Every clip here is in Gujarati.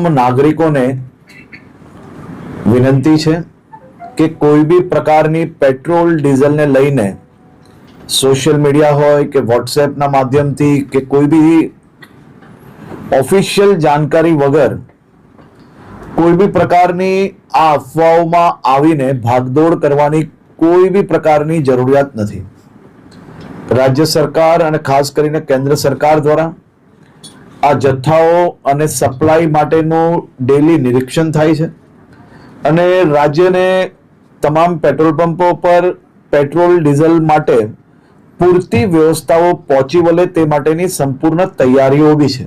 તમામ નાગરિકોને વિનંતી છે કે કોઈ બી પ્રકારની પેટ્રોલ ડીઝલને લઈને સોશિયલ મીડિયા હોય કે વોટ્સએપના માધ્યમથી કે કોઈ બી ઓફિશિયલ જાણકારી વગર કોઈ બી પ્રકારની આ અફવાઓમાં આવીને ભાગદોડ કરવાની કોઈ બી પ્રકારની જરૂરિયાત નથી. રાજ્ય સરકાર અને ખાસ કરીને કેન્દ્ર સરકાર દ્વારા આ જથ્થાઓ અને સપ્લાય માટેનું ડેલી નિરીક્ષણ થાય છે અને રાજ્યને તમામ પેટ્રોલ પંપો પર પેટ્રોલ ડીઝલ માટે પૂરતી વ્યવસ્થાઓ પહોંચી વળે તે માટેની સંપૂર્ણ તૈયારીઓ બી છે.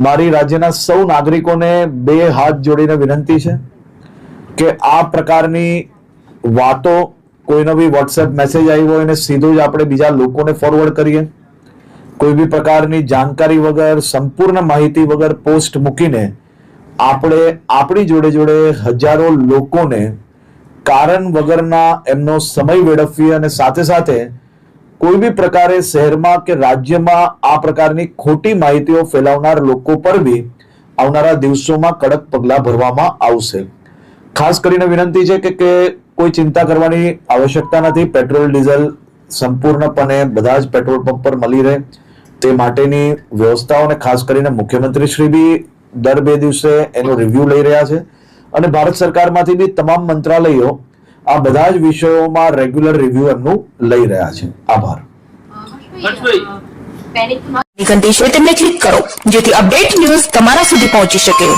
મારી રાજ્યના સૌ નાગરિકોને બે હાથ જોડીને વિનંતી છે કે આ પ્રકારની વાતો કોઈનો બી વોટ્સએપ મેસેજ આવ્યો હોય અને સીધો જ આપણે બીજા લોકોને ફોરવર્ડ કરીએ, કોઈ બી પ્રકારની જાણકારી વગર સંપૂર્ણ માહિતી વગર પોસ્ટ મૂકીને આપણે આપણી જોડે જોડે હજારો લોકોને કારણ વગરના એમનો સમય વેડફીએ અને સાથે સાથે કોઈ બી પ્રકારે શહેરમાં કે રાજ્યમાં આ પ્રકારની ખોટી માહિતીઓ ફેલાવનાર લોકો પર બી આવનારા દિવસોમાં કડક પગલાં ભરવામાં આવશે. ખાસ કરીને વિનંતી છે કે કોઈ ચિંતા કરવાની આવશ્યકતા નથી. પેટ્રોલ ડીઝલ સંપૂર્ણપણે બધા જ પેટ્રોલ પંપ પર મળી રહે તે માટેની વ્યવસ્થાઓને ખાસ કરીને મુખ્યમંત્રી શ્રી બી દર 2 દિવસે એનો રિવ્યુ લઈ રહ્યા છે અને ભારત સરકારમાંથી બી તમામ મંત્રાલયો આ બધા જ વિષયોમાં રેગ્યુલર રિવ્યુ એમનું લઈ રહ્યા છે. આભાર. ઘંટી છે તેમને ક્લિક કરો જેથી અપડેટ ન્યૂઝ તમારા સુધી પહોંચી શકે.